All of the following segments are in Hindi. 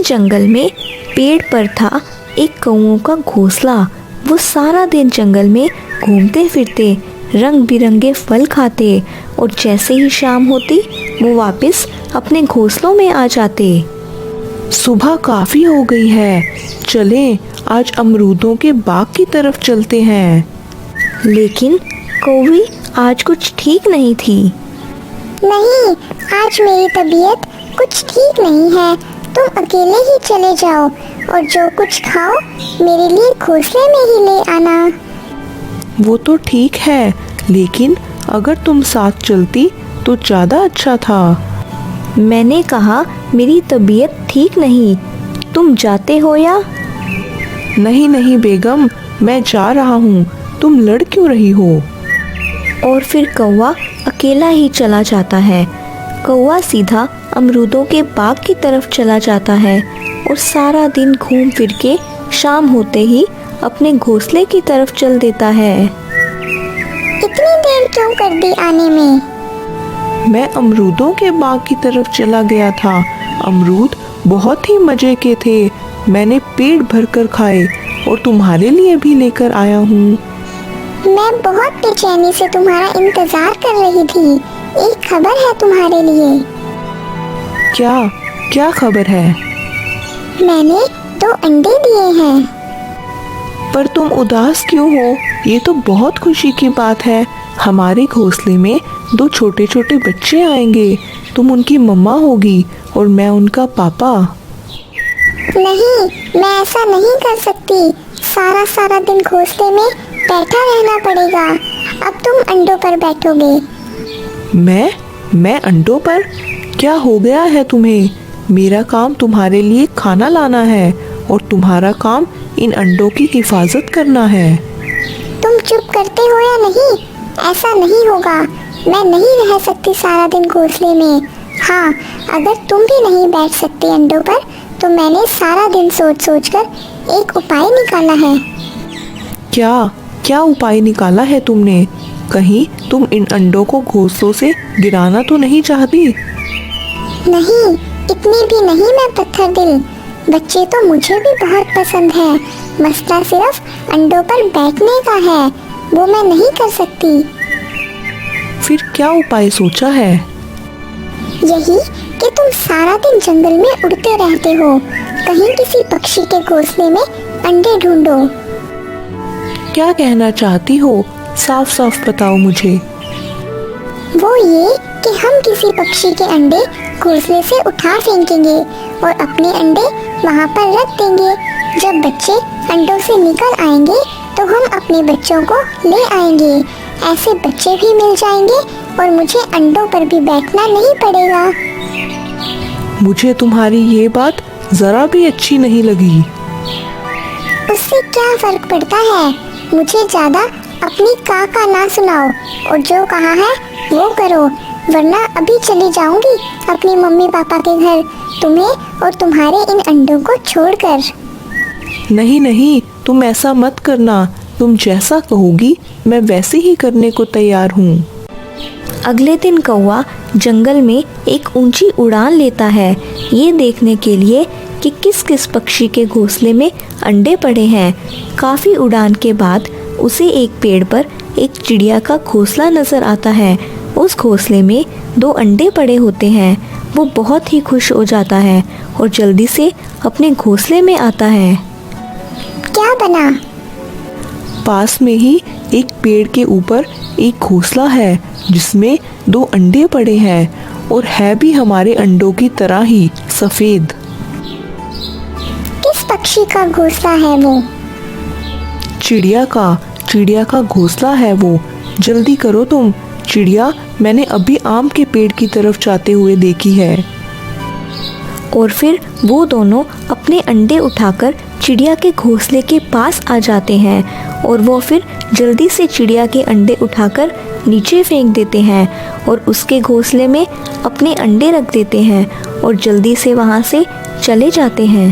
जंगल में पेड़ पर था एक कौओं का घोंसला। वो सारा दिन जंगल में घूमते फिरते रंग बिरंगे फल खाते और जैसे ही शाम होती वो वापस अपने घोंसलों में आ जाते। सुबह काफी हो गई है, चलें आज अमरूदों के बाग की तरफ चलते हैं। लेकिन कौवी आज कुछ ठीक नहीं थी। नहीं, आज मेरी तबीयत कुछ ठीक नहीं है। तुम अकेले ही चले जाओ और जो कुछ खाओ मेरे लिए घोंसले में ही ले आना। वो तो ठीक है, लेकिन अगर तुम साथ चलती तो ज़्यादा अच्छा था। मैंने कहा मेरी तबीयत ठीक नहीं, तुम जाते हो या? नहीं नहीं बेगम, मैं जा रहा हूँ, तुम लड़ क्यों रही हो? और फिर कौवा अकेला ही चला जाता है। कौवा सीधा अमरूदों के बाग की तरफ चला जाता है और सारा दिन घूम फिर के शाम होते ही अपने घोंसले की तरफ चल देता है। इतनी देर क्यों कर दी आने में? मैं अमरूदों के बाग की तरफ चला गया था। अमरूद बहुत ही मजे के थे, मैंने पेट भरकर खाए और तुम्हारे लिए भी लेकर आया हूँ। मैं बहुत बेचैनी से तुम्हारा इंतजार कर रही थी। एक खबर है तुम्हारे लिए। क्या क्या खबर है? मैंने 2 अंडे दिए हैं। पर तुम उदास क्यों हो? ये तो बहुत खुशी की बात है। हमारे घोंसले में 2 छोटे छोटे बच्चे आएंगे। तुम उनकी मम्मा होगी और मैं उनका पापा। नहीं, मैं ऐसा नहीं कर सकती। सारा दिन घोंसले में बैठा रहना पड़ेगा। अब तुम अंडों पर बैठोगे। मैं अंडों पर? क्या हो गया है तुम्हें? मेरा काम तुम्हारे लिए खाना लाना है और तुम्हारा काम इन अंडों की हिफाजत करना है। तुम चुप करते हो या नहीं? ऐसा नहीं होगा। मैं नहीं रह सकती सारा दिन घोंसले में। हाँ, अगर तुम भी नहीं बैठ सकते अंडों पर तो मैंने सारा दिन सोच कर एक उपाय निकाला है। क्या उपाय निकाला है तुमने? कहीं तुम इन अंडों को घोंसलों से गिराना तो नहीं चाहती? नहीं, इतनी भी नहीं मैं पत्थर दिल। बच्चे तो मुझे भी बहुत पसंद है। मसला सिर्फ अंडों पर बैठने का है, वो मैं नहीं कर सकती। फिर क्या उपाय सोचा है? यही कि तुम सारा दिन जंगल में उड़ते रहते हो। कहीं किसी पक्षी के घोंसले में अंडे ढूंढो। क्या कहना चाहती हो? साफ साफ बताओ मुझे। वो ये कि हम किसी पक्षी के अंडे घोंसले से उठा फेंकेंगे और अपने अंडे वहाँ पर रख देंगे। जब बच्चे अंडों से निकल आएंगे तो हम अपने बच्चों को ले आएंगे। ऐसे बच्चे भी मिल जाएंगे और मुझे अंडों पर भी बैठना नहीं पड़ेगा। मुझे तुम्हारी ये बात जरा भी अच्छी नहीं लगी। उससे क्या फर्क पड़ता है? मुझे ज्यादा अपनी का ना सुनाओ और जो कहा है वो करो, वरना अभी चली जाऊंगी अपनी मम्मी पापा के घर, तुम्हें और तुम्हारे इन अंडों को छोड़कर। नहीं, तुम ऐसा मत करना। तुम जैसा कहोगी मैं वैसे ही करने को तैयार हूँ। अगले दिन कौवा जंगल में एक ऊंची उड़ान लेता है, ये देखने के लिए कि किस किस पक्षी के घोंसले में अंडे पड़े हैं। काफ़ी उड़ान के बाद उसे एक पेड़ पर एक चिड़िया का घोंसला नज़र आता है। उस घोंसले में 2 अंडे पड़े होते हैं। वो बहुत ही खुश हो जाता है और जल्दी से अपने घोंसले में आता है। क्या बना? पास में ही एक पेड़ के ऊपर एक घोंसला है जिसमें 2 अंडे पड़े हैं और है भी हमारे अंडों की तरह ही सफ़ेद। किस पक्षी का घोंसला है वो? चिड़िया का घोंसला है वो। जल्दी करो तुम। चिड़िया मैंने अभी आम के पेड़ की तरफ जाते हुए देखी है। और फिर वो दोनों अपने अंडे उठाकर चिड़िया के घोंसले के पास आ जाते हैं और वो फिर जल्दी से चिड़िया के अंडे उठाकर नीचे फेंक देते हैं और उसके घोंसले में अपने अंडे रख देते हैं और जल्दी से वहाँ से चले जाते हैं।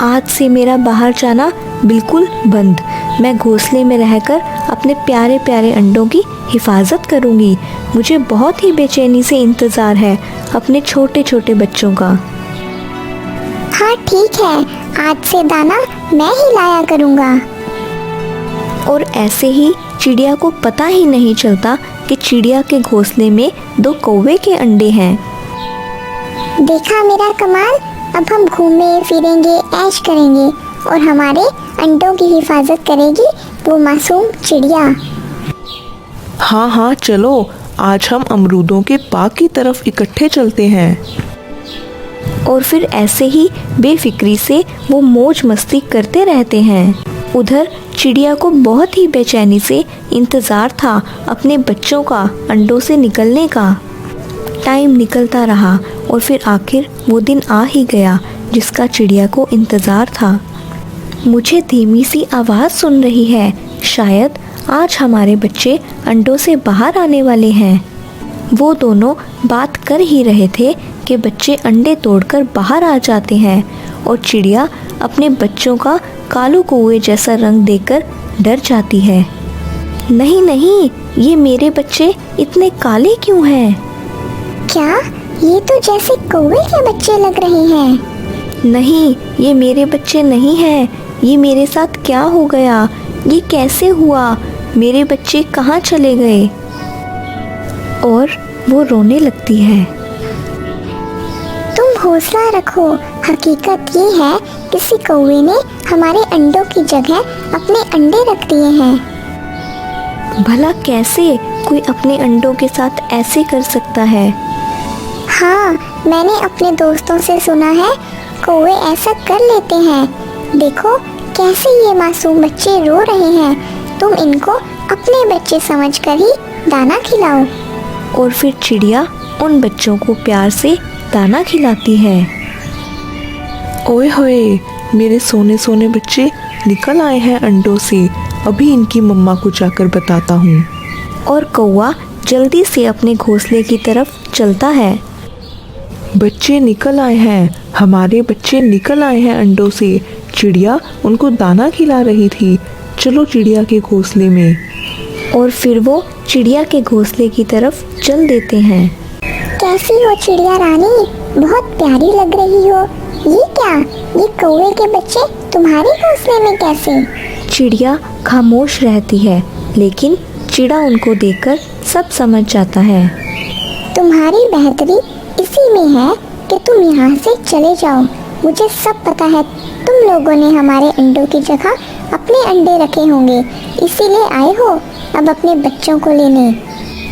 आज से मेरा बाहर जाना बिल्कुल बंद। मैं घोंसले में रहकर अपने प्यारे प्यारे अंडों की हिफाजत करूँगी। मुझे बहुत ही बेचैनी से इंतज़ार है अपने छोटे छोटे बच्चों का। हाँ ठीक है, आज से दाना मैं ही लाया करूँगा। और ऐसे ही चिड़िया को पता ही नहीं चलता कि चिड़िया के घोंसले में 2 कौवे के अंडे हैं। देखा मेरा कमाल, अब हम घूमे फिरेंगे, ऐश करेंगे और हमारे अंडों की हिफाजत करेगी वो मासूम चिड़िया। हाँ हाँ चलो, आज हम अमरूदों के बाग की तरफ इकट्ठे चलते हैं। और फिर ऐसे ही बेफिक्री से वो मौज मस्ती करते रहते हैं। उधर चिड़िया को बहुत ही बेचैनी से इंतज़ार था अपने बच्चों का अंडों से निकलने का। टाइम निकलता रहा और फिर आखिर वो दिन आ ही गया जिसका चिड़िया को इंतज़ार था। मुझे धीमी सी आवाज़ सुन रही है, शायद आज हमारे बच्चे अंडों से बाहर आने वाले हैं। वो दोनों बात कर ही रहे थे कि बच्चे अंडे तोड़कर बाहर आ जाते हैं और चिड़िया अपने बच्चों का कालू कौवे जैसा रंग देखकर डर जाती है। नहीं नहीं, ये मेरे बच्चे इतने काले क्यों हैं? क्या ये तो जैसे कौवे के बच्चे लग रहे हैं। नहीं, ये मेरे बच्चे नहीं हैं। ये मेरे साथ क्या हो गया? ये कैसे हुआ? मेरे बच्चे कहाँ चले गए? और वो रोने लगती है। तुम हौसला रखो, हकीकत ये है किसी कौवे ने हमारे अंडों की जगह अपने अंडे रख दिए हैं। भला कैसे कोई अपने अंडों के साथ ऐसे कर सकता है? हाँ, मैंने अपने दोस्तों से सुना है कौवे ऐसा कर लेते हैं। देखो कैसे ये मासूम बच्चे रो रहे हैं। तुम इनको अपने बच्चे समझकर ही दाना खिलाओ। और फिर चिड़िया उन बच्चों को प्यार से दाना खिलाती है। ओए होए, मेरे सोने सोने बच्चे निकल आए हैं अंडों से। अभी इनकी मम्मा को जाकर बताता हूँ। और कौवा जल्दी से अपने घोंसले की तरफ चलता है। बच्चे निकल आए हैं, हमारे बच्चे निकल आए हैं अंडों से। चिड़िया उनको दाना खिला रही थी। चलो चिड़िया के घोंसले में। और फिर वो चिड़िया के घोंसले की तरफ चल देते हैं। कैसी हो चिड़िया रानी, बहुत प्यारी लग रही हो। ये क्या, ये कौवे के बच्चे तुम्हारे घोंसले में कैसे? चिड़िया खामोश रहती है, लेकिन चिड़ा उनको देखकर सब समझ जाता है। तुम्हारी बेहतरी इसी में है कि तुम यहाँ से चले जाओ। मुझे सब पता है, तुम लोगों ने हमारे अंडों की जगह अपने अंडे रखे होंगे, इसीलिए आए हो अब अपने बच्चों को लेने।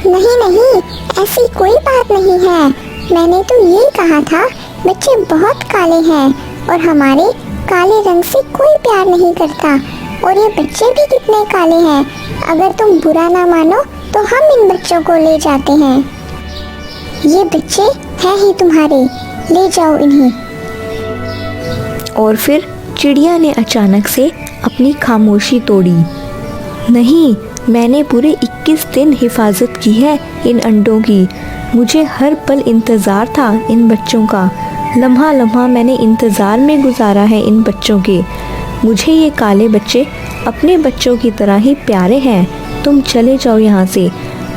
नहीं नहीं, ऐसी कोई बात नहीं है। मैंने तो ये कहा था बच्चे बहुत काले हैं और हमारे काले रंग से कोई प्यार नहीं करता। और ये बच्चे भी कितने काले हैं। अगर तुम बुरा ना मानो तो हम इन बच्चों को ले जाते हैं। ये बच्चे हैं ही तुम्हारे, ले जाओ इन्हें। और फिर चिड़िया ने अचानक से अपनी खामोशी तोड़ी। नहीं, मैंने पूरे 21 दिन हिफाजत की है इन अंडों की। मुझे हर पल इंतज़ार था इन बच्चों का। लम्हा लम्हा मैंने इंतज़ार में गुजारा है इन बच्चों के। मुझे ये काले बच्चे अपने बच्चों की तरह ही प्यारे हैं। तुम चले जाओ यहाँ से,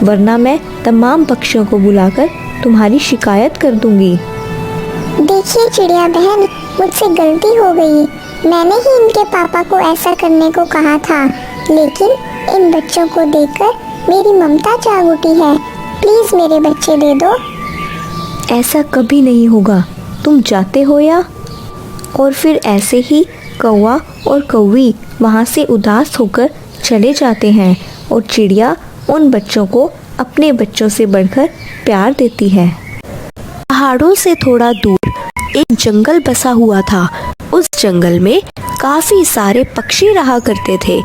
वरना मैं तमाम पक्षियों को बुलाकर तुम्हारी शिकायत कर दूंगी। देखिए चिड़िया बहन, मुझसे गलती हो गई। मैंने ही इनके पापा को ऐसा करने को कहा था, लेकिन इन बच्चों को देखकर मेरी ममता जाग उठी है। प्लीज़ मेरे बच्चे दे दो। ऐसा कभी नहीं होगा, तुम जाते हो या? और फिर ऐसे ही कौवा और कौवी वहाँ से उदास होकर चले जाते हैं और चिड़िया उन बच्चों को अपने बच्चों से बढ़कर प्यार देती है। पहाड़ों से थोड़ा दूर एक जंगल बसा हुआ था। उस जंगल में काफी सारे पक्षी रहा करते थे।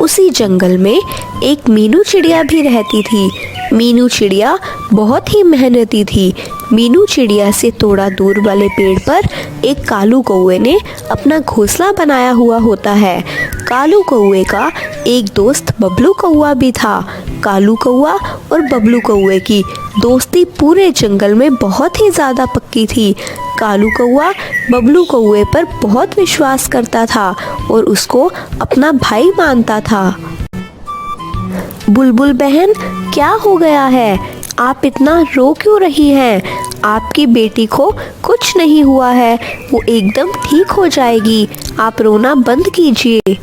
उसी जंगल में एक मीनू चिड़िया भी रहती थी। मीनू चिड़िया बहुत ही मेहनती थी। मीनू चिड़िया से थोड़ा दूर वाले पेड़ पर एक कालू कौवे ने अपना घोंसला बनाया हुआ होता है। कालू कौवे का एक दोस्त बबलू कौवा भी था। कालू कौवा और बबलू कौवे की दोस्ती पूरे जंगल में बहुत ही ज़्यादा पक्की थी। कालू कौवा बबलू कौवे पर बहुत विश्वास करता था और उसको अपना भाई मानता था। बुलबुल बहन, क्या हो गया है? आप इतना रो क्यों रही हैं? आपकी बेटी को कुछ नहीं हुआ है, वो एकदम ठीक हो जाएगी। आप रोना बंद कीजिए।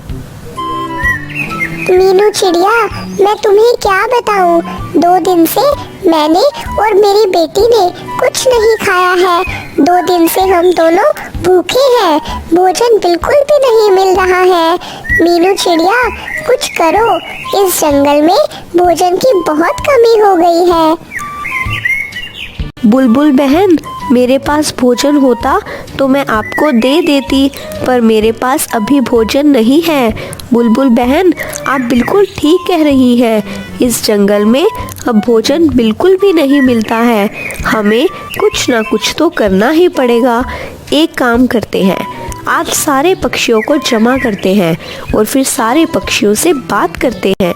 मीनू चिड़िया, मैं तुम्हें क्या बताऊं, 2 दिन से मैंने और मेरी बेटी ने कुछ नहीं खाया है। 2 दिन से हम दोनों भूखे हैं, भोजन बिल्कुल भी नहीं मिल रहा है। मीनू चिड़िया, कुछ करो, इस जंगल में भोजन की बहुत कमी हो गई है। बुलबुल बहन, मेरे पास भोजन होता तो मैं आपको दे देती, पर मेरे पास अभी भोजन नहीं है। बुलबुल बहन, आप बिल्कुल ठीक कह रही हैं। इस जंगल में अब भोजन बिल्कुल भी नहीं मिलता है। हमें कुछ ना कुछ तो करना ही पड़ेगा। एक काम करते हैं, आप सारे पक्षियों को जमा करते हैं और फिर सारे पक्षियों से बात करते हैं।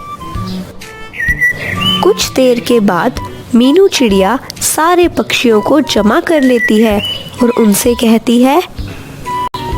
कुछ देर के बाद मीनू चिड़िया सारे पक्षियों को जमा कर लेती है और उनसे कहती है,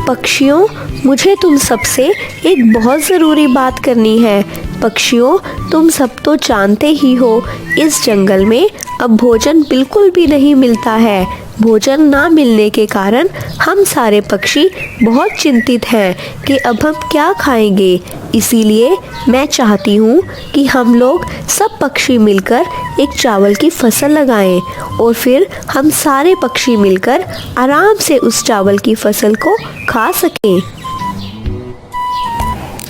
पक्षियों, मुझे तुम सबसे एक बहुत ज़रूरी बात करनी है। पक्षियों, तुम सब तो जानते ही हो, इस जंगल में अब भोजन बिल्कुल भी नहीं मिलता है। भोजन ना मिलने के कारण हम सारे पक्षी बहुत चिंतित हैं कि अब हम क्या खाएंगे। इसीलिए मैं चाहती हूँ कि हम लोग सब पक्षी मिलकर एक चावल की फसल लगाएं और फिर हम सारे पक्षी मिलकर आराम से उस चावल की फसल को खा सकें।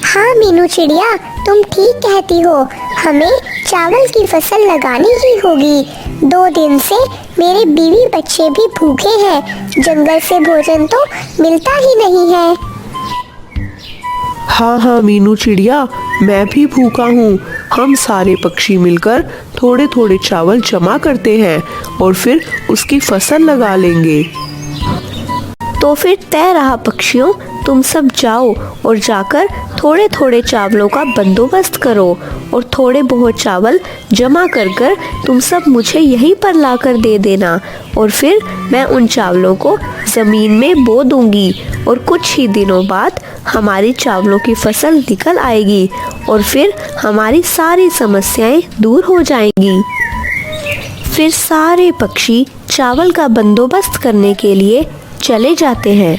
हाँ मीनू चिड़िया, तुम ठीक कहती हो, हमें चावल की फसल लगानी ही होगी। 2 दिन से मेरे बीवी बच्चे भी भूखे हैं, जंगल से भोजन तो मिलता ही नहीं है। हाँ मीनू चिड़िया, मैं भी भूखा हूँ। हम सारे पक्षी मिलकर थोड़े थोड़े चावल जमा करते हैं और फिर उसकी फसल लगा लेंगे। तो फिर तय रहा पक्षियों, तुम सब जाओ और जाकर थोड़े थोड़े चावलों का बंदोबस्त करो और थोड़े बहुत चावल जमा कर कर तुम सब मुझे यहीं पर लाकर दे देना और फिर मैं उन चावलों को ज़मीन में बो दूंगी और कुछ ही दिनों बाद हमारी चावलों की फसल निकल आएगी और फिर हमारी सारी समस्याएं दूर हो जाएंगी। फिर सारे पक्षी चावल का बंदोबस्त करने के लिए चले जाते हैं।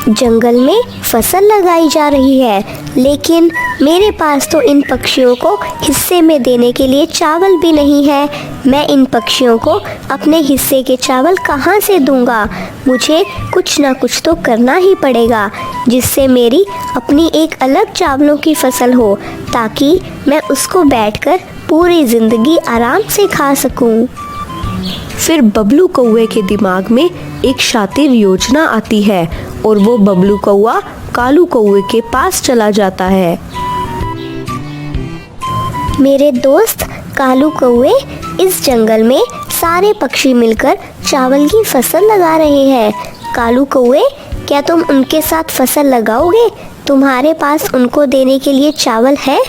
जंगल में फसल लगाई जा रही है, लेकिन मेरे पास तो इन पक्षियों को हिस्से में देने के लिए चावल भी नहीं है। मैं इन पक्षियों को अपने हिस्से के चावल कहाँ से दूंगा? मुझे कुछ ना कुछ तो करना ही पड़ेगा, जिससे मेरी अपनी एक अलग चावलों की फसल हो, ताकि मैं उसको बैठकर पूरी ज़िंदगी आराम से खा सकूं। फिर बबलू कौवे के दिमाग में एक शातिर योजना आती है और वो बबलू कौवा कालू कौवे के पास चला जाता है। मेरे दोस्त कालू कौवे, इस जंगल में सारे पक्षी मिलकर चावल की फसल लगा रहे हैं। कालू कौवे, क्या तुम उनके साथ फसल लगाओगे? तुम्हारे पास उनको देने के लिए चावल है?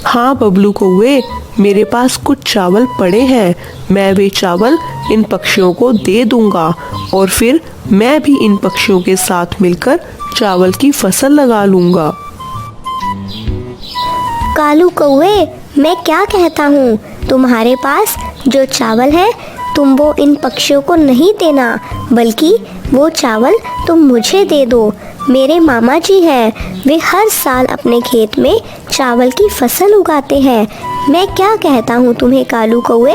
हाँ बबलू कौवे, मेरे पास कुछ चावल पड़े हैं। मैं वे चावल इन पक्षियों को दे दूंगा और फिर मैं भी इन पक्षियों के साथ मिलकर चावल की फसल लगा लूंगा। कालू कौवे, मैं क्या कहता हूँ, तुम्हारे पास जो चावल है तुम वो इन पक्षियों को नहीं देना, बल्कि वो चावल तुम मुझे दे दो। मेरे मामा जी हैं, वे हर साल अपने खेत में चावल की फसल उगाते हैं। मैं क्या कहता हूँ तुम्हें कालू कौवे,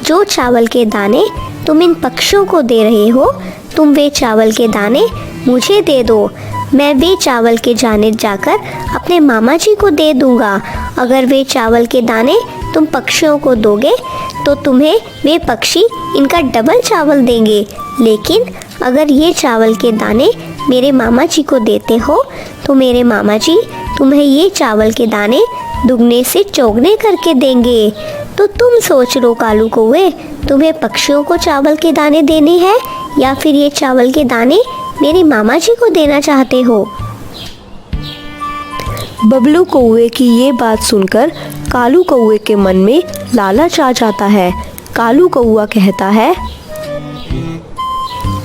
जो चावल के दाने तुम इन पक्षियों को दे रहे हो, तुम वे चावल के दाने मुझे दे दो। मैं वे चावल के दाने जाकर अपने मामा जी को दे दूँगा। अगर वे चावल के दाने तुम पक्षियों को दोगे तो तुम्हें वे पक्षी इनका डबल चावल देंगे, लेकिन अगर ये चावल के दाने मेरे मामा जी को देते हो तो मेरे मामा जी तुम्हें ये चावल के दाने दुगने से चौगने करके देंगे। तो तुम सोच लो कालू कौवे, तुम्हें पक्षियों को चावल के दाने देने हैं या फिर ये चावल के दाने मेरे मामा जी को देना चाहते हो? बबलू कौवे की ये बात सुनकर कालू कौवे के मन में लालच आ जाता है। कालू कौवा कहता है,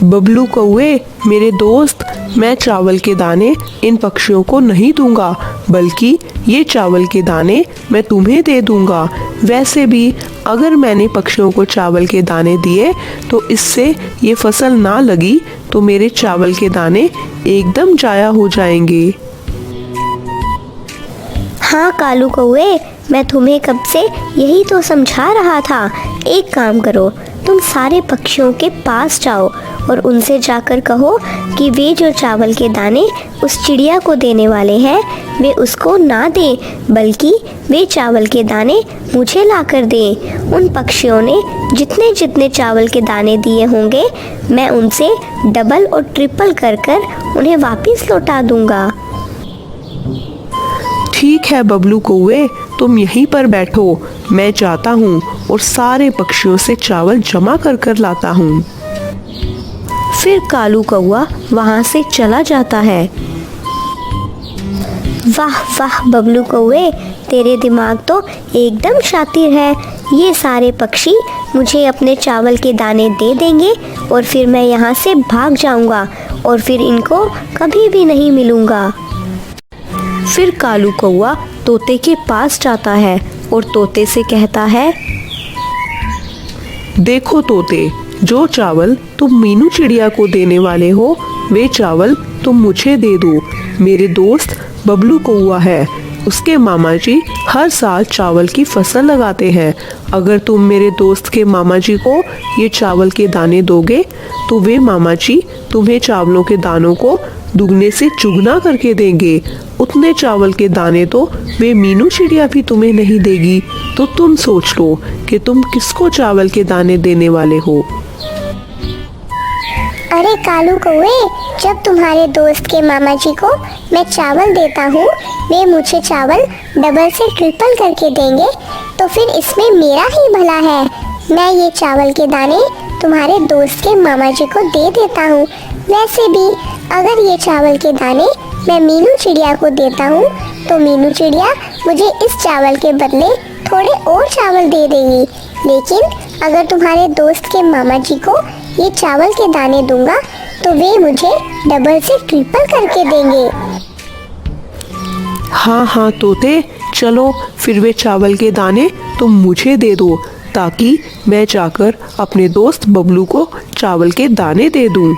बबलू कौवे, मेरे दोस्त, मैं चावल के दाने इन पक्षियों को नहीं दूंगा, बल्कि ये चावल के दाने मैं तुम्हें दे दूंगा। वैसे भी अगर मैंने पक्षियों को चावल के दाने दिए तो इससे ये फसल ना लगी तो मेरे चावल के दाने एकदम जाया हो जाएंगे। हाँ कालू कौवे, मैं तुम्हें कब से यही तो समझा रहा था। एक काम करो, तुम सारे पक्षियों के पास जाओ और उनसे जाकर कहो कि वे जो चावल के दाने उस चिड़िया को देने वाले हैं वे उसको ना दें, बल्कि वे चावल के दाने मुझे लाकर दें। उन पक्षियों ने जितने जितने चावल के दाने दिए होंगे मैं उनसे डबल और ट्रिपल कर कर उन्हें वापस लौटा दूंगा। ठीक है बबलू कौवे, तुम यहीं पर बैठो, मैं जाता हूँ और सारे पक्षियों से चावल जमा कर कर लाता हूँ। फिर कालू कौवा वहाँ से चला जाता है। वाह वाह बबलू कौवे, तेरे दिमाग तो एकदम शातिर है। ये सारे पक्षी मुझे अपने चावल के दाने दे देंगे और फिर मैं यहाँ से भाग जाऊँगा और फिर इनको कभी भी नहीं मिलूँगा। फिर कालू कौवा तोते के पास जाता है और तोते से कहता है, देखो तोते, जो चावल तुम मीनू चिड़िया को देने वाले हो वे चावल तुम मुझे दे दो। मेरे दोस्त बबलू कौवा है, उसके मामा जी हर साल चावल की फसल लगाते हैं। अगर तुम मेरे दोस्त के मामा जी को ये चावल के दाने दोगे तो वे मामा जी तुम्हें चावलों के दानों को दुगने से चुगना करके देंगे। उतने चावल के दाने तो वे मीनू चिड़िया भी तुम्हें नहीं देगी। तो तुम सोच लो कि तुम किसको चावल के दाने देने वाले हो। अरे कालू कौवे, जब तुम्हारे दोस्त के मामा जी को मैं चावल देता हूँ वे मुझे चावल डबल से ट्रिपल करके देंगे, तो फिर इसमें मेरा ही भला है। मैं ये चावल के दाने तुम्हारे दोस्त के मामा जी को दे देता हूँ। वैसे भी अगर ये चावल के दाने मैं मीनू चिड़िया को देता हूँ तो मीनू चिड़िया मुझे इस चावल के बदले थोड़े और चावल दे देगी। लेकिन अगर तुम्हारे दोस्त के मामा जी को ये चावल के दाने दूंगा तो वे मुझे डबल से ट्रिपल करके देंगे। हाँ हाँ तोते, चलो फिर वे चावल के दाने तुम मुझे दे दो ताकि मैं जाकर अपने दोस्त बबलू को चावल के दाने दे दूं।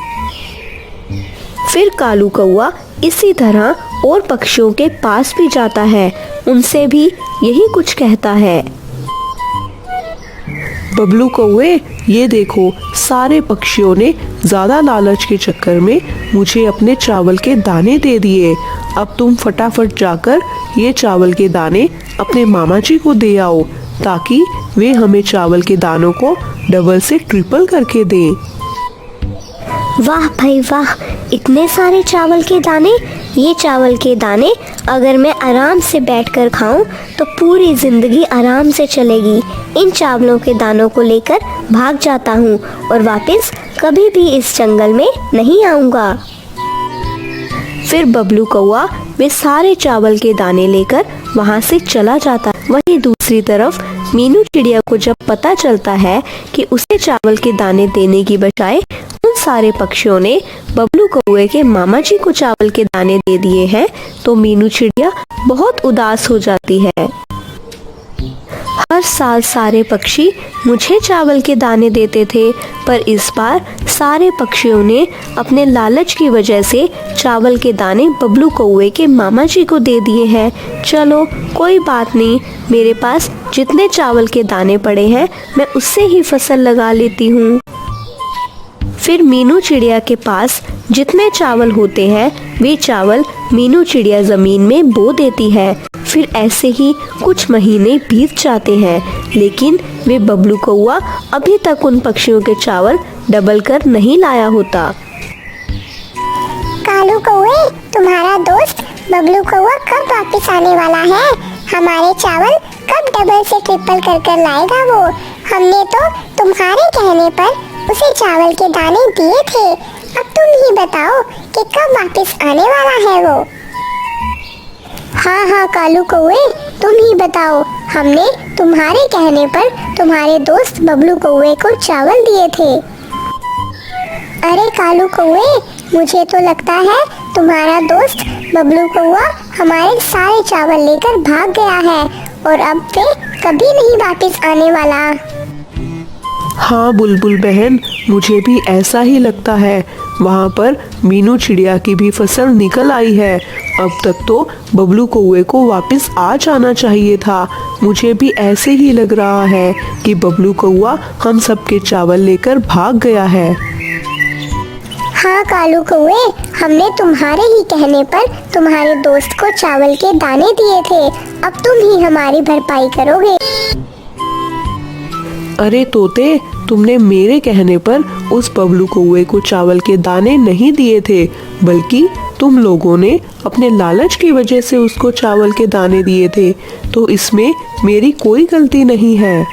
फिर कालू कौवा इसी तरह और पक्षियों के पास भी जाता है, उनसे भी यही कुछ कहता है। बबलू कौवे, ये देखो, सारे पक्षियों ने ज़्यादा लालच के चक्कर में मुझे अपने चावल के दाने दे दिए। अब तुम फटाफट जाकर ये चावल के दाने अपने मामा जी को दे आओ ताकि वे हमें चावल के दानों को डबल से ट्रिपल करके दें। वाह भाई वाह, इतने सारे चावल के दाने। ये चावल के दाने अगर मैं आराम से बैठकर खाऊं तो पूरी ज़िंदगी आराम से चलेगी। इन चावलों के दानों को लेकर भाग जाता हूँ और वापस कभी भी इस जंगल में नहीं आऊँगा। फिर बबलू कौवा वे सारे चावल के दाने लेकर वहाँ से चला जाता। वहीं दूसरी तरफ मीनू चिड़िया को जब पता चलता है कि उसे चावल के दाने देने की बजाय उन सारे पक्षियों ने बबलू कौवे के मामा जी को चावल के दाने दे दिए हैं तो मीनू चिड़िया बहुत उदास हो जाती है। हर साल सारे पक्षी मुझे चावल के दाने देते थे, पर इस बार सारे पक्षियों ने अपने लालच की वजह से चावल के दाने बबलू कौवे के मामा जी को दे दिए हैं। चलो कोई बात नहीं, मेरे पास जितने चावल के दाने पड़े हैं मैं उससे ही फसल लगा लेती हूँ। फिर मीनू चिड़िया के पास जितने चावल होते हैं वे चावल मीनू चिड़िया ज़मीन में बो देती है। फिर ऐसे ही कुछ महीने बीत जाते हैं, लेकिन वे बबलू कौवा अभी तक उन पक्षियों के चावल डबल कर नहीं लाया होता। कालू कौवे, तुम्हारा दोस्त बबलू कौवा कब वापस आने वाला है? हमारे चावल कब डबल से ट्रिपल कर कर लाएगा वो? हमने तो तुम्हारे कहने पर उसे चावल के दाने दिए थे। अब तुम ही बताओ कि कब वापस आने वाला है वो? हाँ हाँ कालू कौवे, तुम ही बताओ। हमने तुम्हारे कहने पर तुम्हारे दोस्त बबलू कौवे को चावल दिए थे। अरे कालू कौवे, मुझे तो लगता है तुम्हारा दोस्त बबलू कौआ हमारे सारे चावल लेकर भाग गया है और अब वे कभी नहीं वापस आने वाला। हाँ बुलबुल बहन, मुझे भी ऐसा ही लगता है। वहाँ पर मीनू चिड़िया की भी फसल निकल आई है। अब तक तो बबलू कौवे को वापस आ जाना चाहिए था। मुझे भी ऐसे ही लग रहा है कि बबलू कौवा हम सबके चावल लेकर भाग गया है। हाँ कालू कौवे, हमने तुम्हारे ही कहने पर तुम्हारे दोस्त को चावल के दाने दिए थे। अब तुम ही हमारी भरपाई करोगे। अरे तोते, तुमने मेरे कहने पर उस बबलू कौवे को चावल के दाने नहीं दिए थे, बल्कि तुम लोगों ने अपने लालच की वजह से उसको चावल के दाने दिए थे। तो इसमें मेरी कोई गलती नहीं है।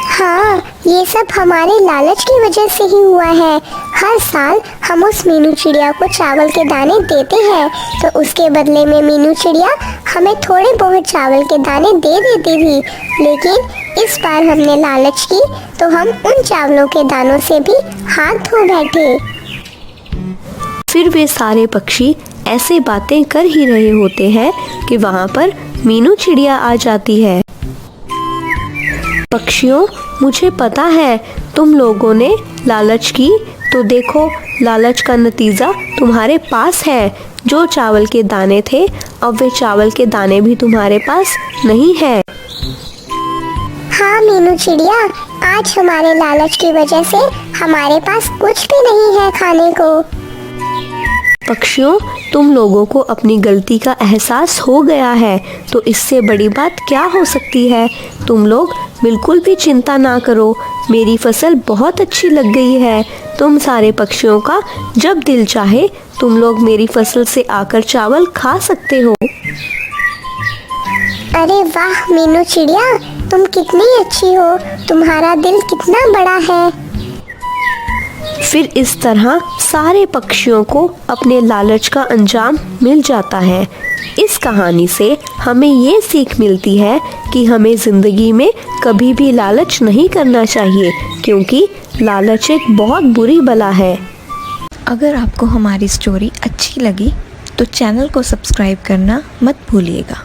हाँ, ये सब हमारे लालच की वजह से ही हुआ है। हर साल हम उस मीनू चिड़िया को चावल के दाने देते हैं, तो उसके बदले में मीनू चिड़िया हमें थोड़े बहुत चावल के दाने दे देती थी। लेकिन इस बार हमने लालच की तो हम उन चावलों के दानों से भी हाथ धो बैठे। फिर वे सारे पक्षी ऐसे बातें कर ही रहे होते हैं कि वहाँ पर मीनू चिड़िया आ जाती है। पक्षियों, मुझे पता है तुम लोगों ने लालच की, तो देखो लालच का नतीजा तुम्हारे पास है। जो चावल के दाने थे, अब वे चावल के दाने भी तुम्हारे पास नहीं है। हाँ मीनू चिड़िया, आज हमारे लालच की वजह से हमारे पास कुछ भी नहीं है खाने को। पक्षियों, तुम लोगों को अपनी गलती का एहसास हो गया है, तो इससे बड़ी बात क्या हो सकती है। तुम लोग बिल्कुल भी चिंता ना करो, मेरी फसल बहुत अच्छी लग गई है। तुम सारे पक्षियों का जब दिल चाहे तुम लोग मेरी फसल से आकर चावल खा सकते हो। अरे वाह मीनू चिड़िया, तुम कितनी अच्छी हो, तुम्हारा दिल कितना बड़ा है। फिर इस तरह सारे पक्षियों को अपने लालच का अंजाम मिल जाता है। इस कहानी से हमें ये सीख मिलती है कि हमें ज़िंदगी में कभी भी लालच नहीं करना चाहिए, क्योंकि लालच एक बहुत बुरी बला है। अगर आपको हमारी स्टोरी अच्छी लगी तो चैनल को सब्सक्राइब करना मत भूलिएगा।